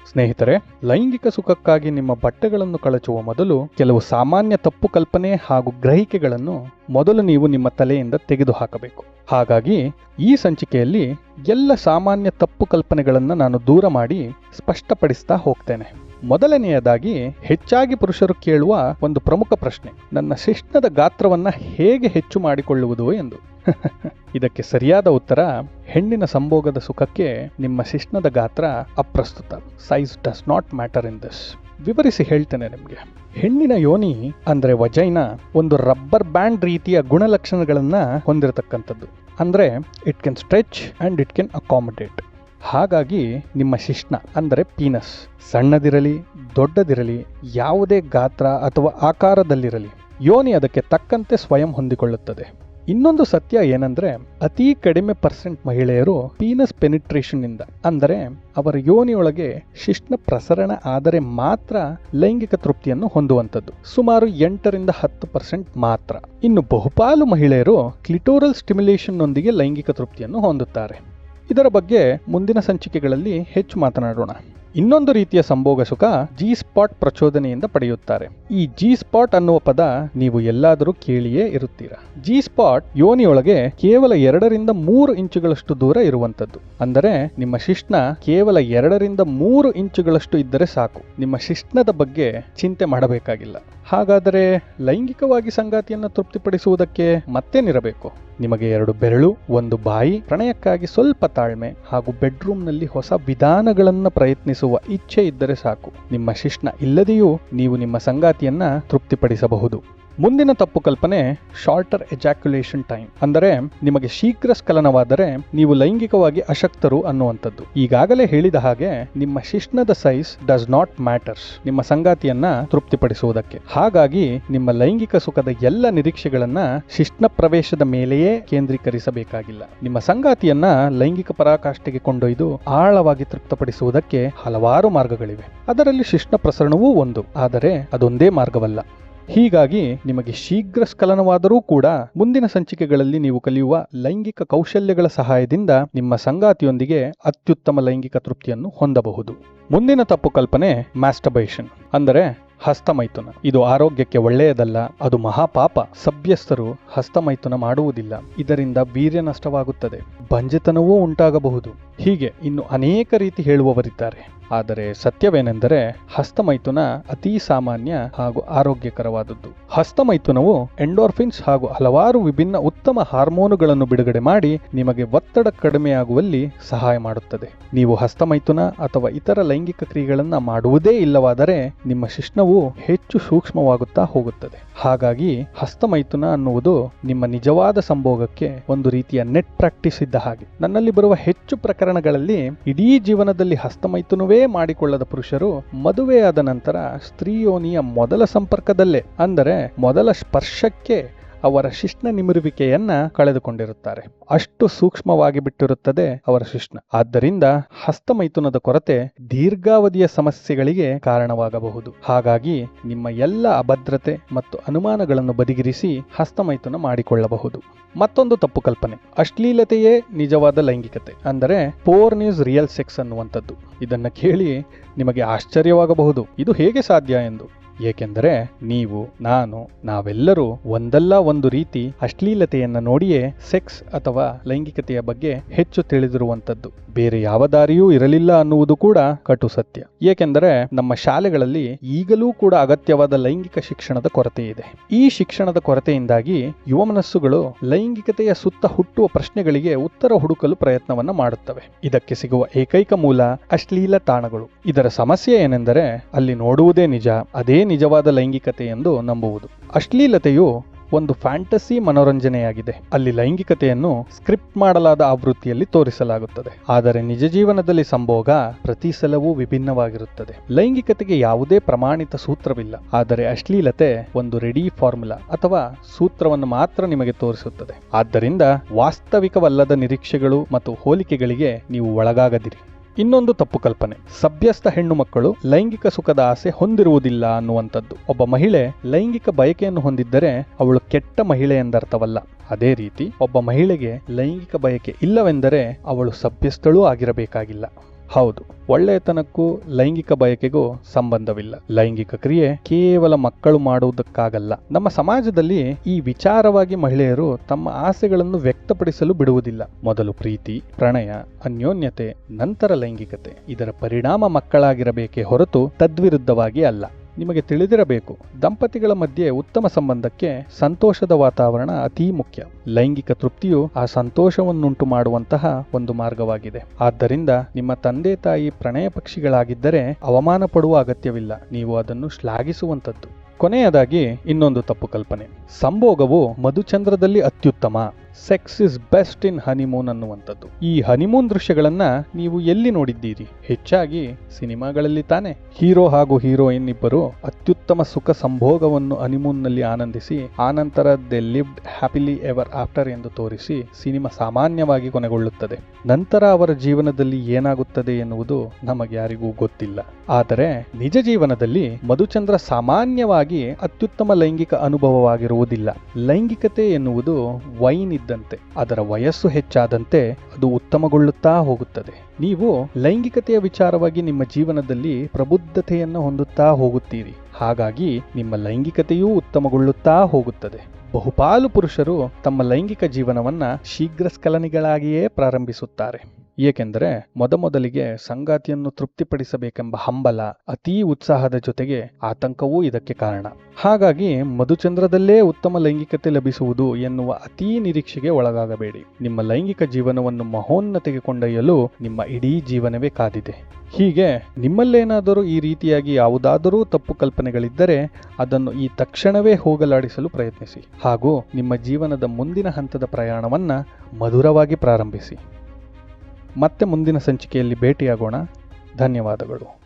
ಸ್ನೇಹಿತರೆ, ಲೈಂಗಿಕ ಸುಖಕ್ಕಾಗಿ ನಿಮ್ಮ ಬಟ್ಟೆಗಳನ್ನು ಕಳಚುವ ಮೊದಲು ಕೆಲವು ಸಾಮಾನ್ಯ ತಪ್ಪು ಕಲ್ಪನೆ ಹಾಗೂ ಗ್ರಹಿಕೆಗಳನ್ನು ಮೊದಲು ನೀವು ನಿಮ್ಮ ತಲೆಯಿಂದ ತೆಗೆದುಹಾಕಬೇಕು. ಹಾಗಾಗಿ ಈ ಸಂಚಿಕೆಯಲ್ಲಿ ಎಲ್ಲ ಸಾಮಾನ್ಯ ತಪ್ಪು ಕಲ್ಪನೆಗಳನ್ನು ನಾನು ದೂರ ಮಾಡಿ ಸ್ಪಷ್ಟಪಡಿಸ್ತಾ ಹೋಗ್ತೇನೆ. ಮೊದಲನೆಯದಾಗಿ, ಹೆಚ್ಚಾಗಿ ಪುರುಷರು ಕೇಳುವ ಒಂದು ಪ್ರಮುಖ ಪ್ರಶ್ನೆ, ನನ್ನ ಶಿಶ್ನದ ಗಾತ್ರವನ್ನ ಹೇಗೆ ಹೆಚ್ಚು ಮಾಡಿಕೊಳ್ಳುವುದು ಎಂದು. ಇದಕ್ಕೆ ಸರಿಯಾದ ಉತ್ತರ, ಹೆಣ್ಣಿನ ಸಂಭೋಗದ ಸುಖಕ್ಕೆ ನಿಮ್ಮ ಶಿಶ್ನದ ಗಾತ್ರ ಅಪ್ರಸ್ತುತ. Size does not matter in this. ವಿವರಿಸಿ ಹೇಳ್ತೇನೆ ನಿಮಗೆ. ಹೆಣ್ಣಿನ ಯೋನಿ ಅಂದ್ರೆ ವಜೈನ ಒಂದು ರಬ್ಬರ್ ಬ್ಯಾಂಡ್ ರೀತಿಯ ಗುಣಲಕ್ಷಣಗಳನ್ನ ಹೊಂದಿರತಕ್ಕಂಥದ್ದು. ಅಂದ್ರೆ it can stretch and it can accommodate. ಹಾಗಾಗಿ ನಿಮ್ಮ ಶಿಶ್ನ ಅಂದರೆ ಪೀನಸ್ ಸಣ್ಣದಿರಲಿ ದೊಡ್ಡದಿರಲಿ, ಯಾವುದೇ ಗಾತ್ರ ಅಥವಾ ಆಕಾರದಲ್ಲಿರಲಿ, ಯೋನಿ ಅದಕ್ಕೆ ತಕ್ಕಂತೆ ಸ್ವಯಂ ಹೊಂದಿಕೊಳ್ಳುತ್ತದೆ. ಇನ್ನೊಂದು ಸತ್ಯ ಏನಂದ್ರೆ, ಅತಿ ಕಡಿಮೆ ಪರ್ಸೆಂಟ್ ಮಹಿಳೆಯರು ಪೀನಸ್ ಪೆನಿಟ್ರೇಷನ್ ಇಂದ ಅಂದರೆ ಅವರ ಯೋನಿಯೊಳಗೆ ಶಿಶ್ನ ಪ್ರಸರಣ ಆದರೆ ಮಾತ್ರ ಲೈಂಗಿಕ ತೃಪ್ತಿಯನ್ನು ಹೊಂದುವಂಥದ್ದು. ಸುಮಾರು 8-10% ಮಾತ್ರ. ಇನ್ನು ಬಹುಪಾಲು ಮಹಿಳೆಯರು ಕ್ಲಿಟೋರಲ್ ಸ್ಟಿಮ್ಯುಲೇಷನ್ ನೊಂದಿಗೆ ಲೈಂಗಿಕ ತೃಪ್ತಿಯನ್ನು ಹೊಂದುತ್ತಾರೆ. ಇದರ ಬಗ್ಗೆ ಮುಂದಿನ ಸಂಚಿಕೆಗಳಲ್ಲಿ ಹೆಚ್ಚು ಮಾತನಾಡೋಣ. ಇನ್ನೊಂದು ರೀತಿಯ ಸಂಭೋಗ ಸುಖ ಜಿ ಸ್ಪಾಟ್ ಪ್ರಚೋದನೆಯಿಂದ ಪಡೆಯುತ್ತಾರೆ. ಈ ಜಿ ಸ್ಪಾಟ್ ಅನ್ನುವ ಪದ ನೀವು ಎಲ್ಲಾದರೂ ಕೇಳಿಯೇ ಇರುತ್ತೀರಾ. ಜಿ ಸ್ಪಾಟ್ ಯೋನಿಯೊಳಗೆ ಕೇವಲ 2-3 ಇಂಚುಗಳಷ್ಟು ದೂರ ಇರುವಂತದ್ದು. ಅಂದರೆ ನಿಮ್ಮ ಶಿಶ್ನ ಕೇವಲ 2-3 ಇಂಚುಗಳಷ್ಟು ಇದ್ದರೆ ಸಾಕು. ನಿಮ್ಮ ಶಿಶ್ನದ ಬಗ್ಗೆ ಚಿಂತೆ ಮಾಡಬೇಕಾಗಿಲ್ಲ. ಹಾಗಾದರೆ ಲೈಂಗಿಕವಾಗಿ ಸಂಗಾತಿಯನ್ನು ತೃಪ್ತಿಪಡಿಸುವುದಕ್ಕೆ ಮತ್ತೇನಿರಬೇಕು? ನಿಮಗೆ 2 ಬೆರಳು, 1 ಬಾಯಿ, ಪ್ರಣಯಕ್ಕಾಗಿ ಸ್ವಲ್ಪ ತಾಳ್ಮೆ ಹಾಗೂ ಬೆಡ್ರೂಮ್ನಲ್ಲಿ ಹೊಸ ವಿಧಾನಗಳನ್ನು ಪ್ರಯತ್ನಿಸುವ ಇಚ್ಛೆ ಇದ್ದರೆ ಸಾಕು. ನಿಮ್ಮ ಶಿಶ್ನ ಇಲ್ಲದೆಯೂ ನೀವು ನಿಮ್ಮ ಸಂಗಾತಿಯನ್ನ ತೃಪ್ತಿಪಡಿಸಬಹುದು. ಮುಂದಿನ ತಪ್ಪು ಕಲ್ಪನೆ ಶಾರ್ಟರ್ ಎಜಾಕ್ಯುಲೇಷನ್ ಟೈಮ್. ಅಂದರೆ ನಿಮಗೆ ಶೀಘ್ರ ಸ್ಖಲನವಾದರೆ ನೀವು ಲೈಂಗಿಕವಾಗಿ ಅಶಕ್ತರು ಅನ್ನುವಂಥದ್ದು. ಈಗಾಗಲೇ ಹೇಳಿದ ಹಾಗೆ ನಿಮ್ಮ ಶಿಶ್ನದ ಸೈಜ್ ಡಸ್ ನಾಟ್ ಮ್ಯಾಟರ್ಸ್ ನಿಮ್ಮ ಸಂಗಾತಿಯನ್ನ ತೃಪ್ತಿಪಡಿಸುವುದಕ್ಕೆ. ಹಾಗಾಗಿ ನಿಮ್ಮ ಲೈಂಗಿಕ ಸುಖದ ಎಲ್ಲ ನಿರೀಕ್ಷೆಗಳನ್ನ ಶಿಶ್ನ ಪ್ರವೇಶದ ಮೇಲೆಯೇ ಕೇಂದ್ರೀಕರಿಸಬೇಕಾಗಿಲ್ಲ. ನಿಮ್ಮ ಸಂಗಾತಿಯನ್ನ ಲೈಂಗಿಕ ಪರಾಕಾಷ್ಠೆಗೆ ಕೊಂಡೊಯ್ದು ಆಳವಾಗಿ ತೃಪ್ತಪಡಿಸುವುದಕ್ಕೆ ಹಲವಾರು ಮಾರ್ಗಗಳಿವೆ. ಅದರಲ್ಲಿ ಶಿಶ್ನ ಪ್ರಸರಣವೂ ಒಂದು. ಆದರೆ ಅದೊಂದೇ ಮಾರ್ಗವಲ್ಲ. ಹೀಗಾಗಿ ನಿಮಗೆ ಶೀಘ್ರ ಸ್ಖಲನವಾದರೂ ಕೂಡ ಮುಂದಿನ ಸಂಚಿಕೆಗಳಲ್ಲಿ ನೀವು ಕಲಿಯುವ ಲೈಂಗಿಕ ಕೌಶಲ್ಯಗಳ ಸಹಾಯದಿಂದ ನಿಮ್ಮ ಸಂಗಾತಿಯೊಂದಿಗೆ ಅತ್ಯುತ್ತಮ ಲೈಂಗಿಕ ತೃಪ್ತಿಯನ್ನು ಹೊಂದಬಹುದು. ಮುಂದಿನ ತಪ್ಪು ಕಲ್ಪನೆ ಮ್ಯಾಸ್ಟರ್ಬೇಷನ್ ಅಂದರೆ ಹಸ್ತಮೈಥುನ. ಇದು ಆರೋಗ್ಯಕ್ಕೆ ಒಳ್ಳೆಯದಲ್ಲ, ಅದು ಮಹಾಪಾಪ. ಸಭ್ಯಸ್ಥರು ಹಸ್ತಮೈಥುನ ಮಾಡುವುದಿಲ್ಲ. ಇದರಿಂದ ವೀರ್ಯ ನಷ್ಟವಾಗುತ್ತದೆ, ಬಂಜೆತನವೂ ಉಂಟಾಗಬಹುದು. ಹೀಗೆ ಇನ್ನು ಅನೇಕ ರೀತಿ ಹೇಳುವವರಿದ್ದಾರೆ. ಆದರೆ ಸತ್ಯವೇನೆಂದರೆ ಹಸ್ತಮೈಥುನ ಅತಿ ಸಾಮಾನ್ಯ ಹಾಗೂ ಆರೋಗ್ಯಕರವಾದದ್ದು. ಹಸ್ತಮೈಥುನವು ಎಂಡೋರ್ಫಿನ್ಸ್ ಹಾಗೂ ಹಲವಾರು ವಿಭಿನ್ನ ಉತ್ತಮ ಹಾರ್ಮೋನುಗಳನ್ನು ಬಿಡುಗಡೆ ಮಾಡಿ ನಿಮಗೆ ಒತ್ತಡ ಕಡಿಮೆಯಾಗುವಲ್ಲಿ ಸಹಾಯ ಮಾಡುತ್ತದೆ. ನೀವು ಹಸ್ತಮೈಥುನ ಅಥವಾ ಇತರ ಲೈಂಗಿಕ ಕ್ರಿಯೆಗಳನ್ನ ಮಾಡುವುದೇ ಇಲ್ಲವಾದರೆ ನಿಮ್ಮ ಶಿಶ್ನವು ಹೆಚ್ಚು ಸೂಕ್ಷ್ಮವಾಗುತ್ತಾ ಹೋಗುತ್ತದೆ. ಹಾಗಾಗಿ ಹಸ್ತಮೈಥುನ ಅನ್ನುವುದು ನಿಮ್ಮ ನಿಜವಾದ ಸಂಭೋಗಕ್ಕೆ ಒಂದು ರೀತಿಯ ನೆಟ್ ಪ್ರಾಕ್ಟೀಸ್ ಇದ್ದ ಹಾಗೆ. ನನ್ನಲ್ಲಿ ಬರುವ ಹೆಚ್ಚು ಪ್ರಕರಣಗಳಲ್ಲಿ ಇಡೀ ಜೀವನದಲ್ಲಿ ಹಸ್ತಮೈಥುನವೇ ಮಾಡಿಕೊಳ್ಳದ ಪುರುಷರು ಮದುವೆಯಾದ ನಂತರ ಸ್ತ್ರೀಯೋನಿಯ ಮೊದಲ ಸಂಪರ್ಕದಲ್ಲೇ ಅಂದರೆ ಮೊದಲ ಸ್ಪರ್ಶಕ್ಕೆ ಅವರ ಶಿಶ್ನ ನಿಮಿರುವಿಕೆಯನ್ನ ಕಳೆದುಕೊಂಡಿರುತ್ತಾರೆ. ಅಷ್ಟು ಸೂಕ್ಷ್ಮವಾಗಿ ಬಿಟ್ಟಿರುತ್ತದೆ ಅವರ ಶಿಶ್ನ. ಆದ್ದರಿಂದ ಹಸ್ತಮೈಥುನದ ಕೊರತೆ ದೀರ್ಘಾವಧಿಯ ಸಮಸ್ಯೆಗಳಿಗೆ ಕಾರಣವಾಗಬಹುದು. ಹಾಗಾಗಿ ನಿಮ್ಮ ಎಲ್ಲ ಅಭದ್ರತೆ ಮತ್ತು ಅನುಮಾನಗಳನ್ನು ಬದಿಗಿರಿಸಿ ಹಸ್ತಮೈಥುನ ಮಾಡಿಕೊಳ್ಳಬಹುದು. ಮತ್ತೊಂದು ತಪ್ಪು ಕಲ್ಪನೆ, ಅಶ್ಲೀಲತೆಯೇ ನಿಜವಾದ ಲೈಂಗಿಕತೆ. ಅಂದರೆ ಪೋರ್ನ್ ಈಸ್ ರಿಯಲ್ ಸೆಕ್ಸ್ ಅನ್ನುವಂಥದ್ದು. ಇದನ್ನ ಕೇಳಿ ನಿಮಗೆ ಆಶ್ಚರ್ಯವಾಗಬಹುದು, ಇದು ಹೇಗೆ ಸಾಧ್ಯ ಎಂದು. ಏಕೆಂದರೆ ನೀವು, ನಾನು, ನಾವೆಲ್ಲರೂ ಒಂದಲ್ಲ ಒಂದು ರೀತಿ ಅಶ್ಲೀಲತೆಯನ್ನ ನೋಡಿಯೇ ಸೆಕ್ಸ್ ಅಥವಾ ಲೈಂಗಿಕತೆಯ ಬಗ್ಗೆ ಹೆಚ್ಚು ತಿಳಿದಿರುವಂತದ್ದು. ಬೇರೆ ಯಾವ ದಾರಿಯೂ ಇರಲಿಲ್ಲ ಅನ್ನುವುದು ಕೂಡ ಕಟು ಸತ್ಯ. ಏಕೆಂದರೆ ನಮ್ಮ ಶಾಲೆಗಳಲ್ಲಿ ಈಗಲೂ ಕೂಡ ಅಗತ್ಯವಾದ ಲೈಂಗಿಕ ಶಿಕ್ಷಣದ ಕೊರತೆ ಇದೆ. ಈ ಶಿಕ್ಷಣದ ಕೊರತೆಯಿಂದಾಗಿ ಯುವ ಮನಸ್ಸುಗಳು ಲೈಂಗಿಕತೆಯ ಸುತ್ತ ಹುಟ್ಟುವ ಪ್ರಶ್ನೆಗಳಿಗೆ ಉತ್ತರ ಹುಡುಕಲು ಪ್ರಯತ್ನವನ್ನ ಮಾಡುತ್ತವೆ. ಇದಕ್ಕೆ ಸಿಗುವ ಏಕೈಕ ಮೂಲ ಅಶ್ಲೀಲ ತಾಣಗಳು. ಇದರ ಸಮಸ್ಯೆ ಏನೆಂದರೆ ಅಲ್ಲಿ ನೋಡುವುದೇ ನಿಜ, ಅದೇ ನಿಜವಾದ ಲೈಂಗಿಕತೆ ಎಂದು ನಂಬುವುದು. ಅಶ್ಲೀಲತೆಯು ಒಂದು ಫ್ಯಾಂಟಸಿ ಮನೋರಂಜನೆಯಾಗಿದೆ. ಅಲ್ಲಿ ಲೈಂಗಿಕತೆಯನ್ನು ಸ್ಕ್ರಿಪ್ಟ್ ಮಾಡಲಾದ ಆವೃತ್ತಿಯಲ್ಲಿ ತೋರಿಸಲಾಗುತ್ತದೆ. ಆದರೆ ನಿಜ ಜೀವನದಲ್ಲಿ ಸಂಭೋಗ ಪ್ರತಿ ಸಲವೂ ವಿಭಿನ್ನವಾಗಿರುತ್ತದೆ. ಲೈಂಗಿಕತೆಗೆ ಯಾವುದೇ ಪ್ರಮಾಣಿತ ಸೂತ್ರವಿಲ್ಲ. ಆದರೆ ಅಶ್ಲೀಲತೆ ಒಂದು ರೆಡಿ ಫಾರ್ಮುಲಾ ಅಥವಾ ಸೂತ್ರವನ್ನು ಮಾತ್ರ ನಿಮಗೆ ತೋರಿಸುತ್ತದೆ. ಆದ್ದರಿಂದ ವಾಸ್ತವಿಕವಲ್ಲದ ನಿರೀಕ್ಷೆಗಳು ಮತ್ತು ಹೋಲಿಕೆಗಳಿಗೆ ನೀವು ಒಳಗಾಗದಿರಿ. ಇನ್ನೊಂದು ತಪ್ಪು ಕಲ್ಪನೆ, ಸಭ್ಯಸ್ಥ ಹೆಣ್ಣು ಮಕ್ಕಳು ಲೈಂಗಿಕ ಸುಖದ ಆಸೆ ಹೊಂದಿರುವುದಿಲ್ಲ ಅನ್ನುವಂಥದ್ದು. ಒಬ್ಬ ಮಹಿಳೆ ಲೈಂಗಿಕ ಬಯಕೆಯನ್ನು ಹೊಂದಿದ್ದರೆ ಅವಳು ಕೆಟ್ಟ ಮಹಿಳೆ ಎಂದರ್ಥವಲ್ಲ. ಅದೇ ರೀತಿ ಒಬ್ಬ ಮಹಿಳೆಗೆ ಲೈಂಗಿಕ ಬಯಕೆ ಇಲ್ಲವೆಂದರೆ ಅವಳು ಸಭ್ಯಸ್ಥಳೂ ಆಗಿರಬೇಕಾಗಿಲ್ಲ. ಹೌದು, ಒಳ್ಳೆಯತನಕ್ಕೂ ಲೈಂಗಿಕ ಬಯಕೆಗೂ ಸಂಬಂಧವಿಲ್ಲ. ಲೈಂಗಿಕ ಕ್ರಿಯೆ ಕೇವಲ ಮಕ್ಕಳು ಮಾಡುವುದಕ್ಕಾಗಲ್ಲ. ನಮ್ಮ ಸಮಾಜದಲ್ಲಿ ಈ ವಿಚಾರವಾಗಿ ಮಹಿಳೆಯರು ತಮ್ಮ ಆಸೆಗಳನ್ನು ವ್ಯಕ್ತಪಡಿಸಲು ಬಿಡುವುದಿಲ್ಲ. ಮೊದಲು ಪ್ರೀತಿ, ಪ್ರಣಯ, ಅನ್ಯೋನ್ಯತೆ, ನಂತರ ಲೈಂಗಿಕತೆ. ಇದರ ಪರಿಣಾಮ ಮಕ್ಕಳಾಗಿರಬೇಕೇ ಹೊರತು ತದ್ವಿರುದ್ಧವಾಗಿ ಅಲ್ಲ. ನಿಮಗೆ ತಿಳಿದಿರಬೇಕು, ದಂಪತಿಗಳ ಮಧ್ಯೆ ಉತ್ತಮ ಸಂಬಂಧಕ್ಕೆ ಸಂತೋಷದ ವಾತಾವರಣ ಅತೀ ಮುಖ್ಯ. ಲೈಂಗಿಕ ತೃಪ್ತಿಯು ಆ ಸಂತೋಷವನ್ನುಂಟು ಮಾಡುವಂತಹ ಒಂದು ಮಾರ್ಗವಾಗಿದೆ. ಆದ್ದರಿಂದ ನಿಮ್ಮ ತಂದೆ ತಾಯಿ ಪ್ರಣಯ ಪಕ್ಷಿಗಳಾಗಿದ್ದರೆ ಅವಮಾನ ಪಡುವ ಅಗತ್ಯವಿಲ್ಲ. ನೀವು ಅದನ್ನು ಶ್ಲಾಘಿಸುವಂಥದ್ದು. ಕೊನೆಯದಾಗಿ ಇನ್ನೊಂದು ತಪ್ಪು ಕಲ್ಪನೆ. ಸಂಭೋಗವು ಮಧುಚಂದ್ರದಲ್ಲಿ ಅತ್ಯುತ್ತಮ, sex is best in honeymoon ಅನ್ನುವಂಥದ್ದು. ಈ ಹನಿಮೂನ್ ದೃಶ್ಯಗಳನ್ನ ನೀವು ಎಲ್ಲಿ ನೋಡಿದ್ದೀರಿ? ಹೆಚ್ಚಾಗಿ ಸಿನಿಮಾಗಳಲ್ಲಿ ತಾನೆ. ಹೀರೋ ಹಾಗೂ ಹೀರೋಯಿನ್ ಇಬ್ಬರು ಅತ್ಯುತ್ತಮ ಸುಖ ಸಂಭೋಗವನ್ನು ಹನಿಮೂನ್ನಲ್ಲಿ ಆನಂದಿಸಿ ಆನಂತರ ದೆ ಲಿವ್ಡ್ ಹ್ಯಾಪಿಲಿ ಎವರ್ ಆಫ್ಟರ್ ಎಂದು ತೋರಿಸಿ ಸಿನಿಮಾ ಸಾಮಾನ್ಯವಾಗಿ ಕೊನೆಗೊಳ್ಳುತ್ತದೆ. ನಂತರ ಅವರ ಜೀವನದಲ್ಲಿ ಏನಾಗುತ್ತದೆ ಎನ್ನುವುದು ನಮಗೆ ಯಾರಿಗೂ ಗೊತ್ತಿಲ್ಲ. ಆದರೆ ನಿಜ ಜೀವನದಲ್ಲಿ ಮಧುಚಂದ್ರ ಸಾಮಾನ್ಯವಾಗಿ ಅತ್ಯುತ್ತಮ ಲೈಂಗಿಕ ಅನುಭವವಾಗಿರುವುದಿಲ್ಲ. ಲೈಂಗಿಕತೆ ಎನ್ನುವುದು ವೈನ್ ಇದ್ದಂತೆ. ಅದರ ವಯಸ್ಸು ಹೆಚ್ಚಾದಂತೆ ಅದು ಉತ್ತಮಗೊಳ್ಳುತ್ತಾ ಹೋಗುತ್ತದೆ. ನೀವು ಲೈಂಗಿಕತೆಯ ವಿಚಾರವಾಗಿ ನಿಮ್ಮ ಜೀವನದಲ್ಲಿ ಪ್ರಬುದ್ಧತೆಯನ್ನು ಹೊಂದುತ್ತಾ ಹೋಗುತ್ತೀರಿ. ಹಾಗಾಗಿ ನಿಮ್ಮ ಲೈಂಗಿಕತೆಯೂ ಉತ್ತಮಗೊಳ್ಳುತ್ತಾ ಹೋಗುತ್ತದೆ. ಬಹುಪಾಲು ಪುರುಷರು ತಮ್ಮ ಲೈಂಗಿಕ ಜೀವನವನ್ನ ಶೀಘ್ರಸ್ಖಲನಿಗಳಾಗಿಯೇ ಪ್ರಾರಂಭಿಸುತ್ತಾರೆ. ಏಕೆಂದರೆ ಮೊದಮೊದಲಿಗೆ ಸಂಗಾತಿಯನ್ನು ತೃಪ್ತಿಪಡಿಸಬೇಕೆಂಬ ಹಂಬಲ, ಅತೀ ಉತ್ಸಾಹದ ಜೊತೆಗೆ ಆತಂಕವೂ ಇದಕ್ಕೆ ಕಾರಣ. ಹಾಗಾಗಿ ಮಧುಚಂದ್ರದಲ್ಲೇ ಉತ್ತಮ ಲೈಂಗಿಕತೆ ಲಭಿಸುವುದು ಎನ್ನುವ ಅತೀ ನಿರೀಕ್ಷೆಗೆ ಒಳಗಾಗಬೇಡಿ. ನಿಮ್ಮ ಲೈಂಗಿಕ ಜೀವನವನ್ನು ಮಹೋನ್ನತೆಗೆ ಕೊಂಡೊಯ್ಯಲು ನಿಮ್ಮ ಇಡೀ ಜೀವನವೇ ಕಾದಿದೆ. ಹೀಗೆ ನಿಮ್ಮಲ್ಲೇನಾದರೂ ಈ ರೀತಿಯಾಗಿ ಯಾವುದಾದರೂ ತಪ್ಪು ಕಲ್ಪನೆಗಳಿದ್ದರೆ ಅದನ್ನು ಈ ತಕ್ಷಣವೇ ಹೋಗಲಾಡಿಸಲು ಪ್ರಯತ್ನಿಸಿ ಹಾಗೂ ನಿಮ್ಮ ಜೀವನದ ಮುಂದಿನ ಹಂತದ ಪ್ರಯಾಣವನ್ನ ಮಧುರವಾಗಿ ಪ್ರಾರಂಭಿಸಿ. ಮತ್ತೆ ಮುಂದಿನ ಸಂಚಿಕೆಯಲ್ಲಿ ಭೇಟಿಯಾಗೋಣ. ಧನ್ಯವಾದಗಳು.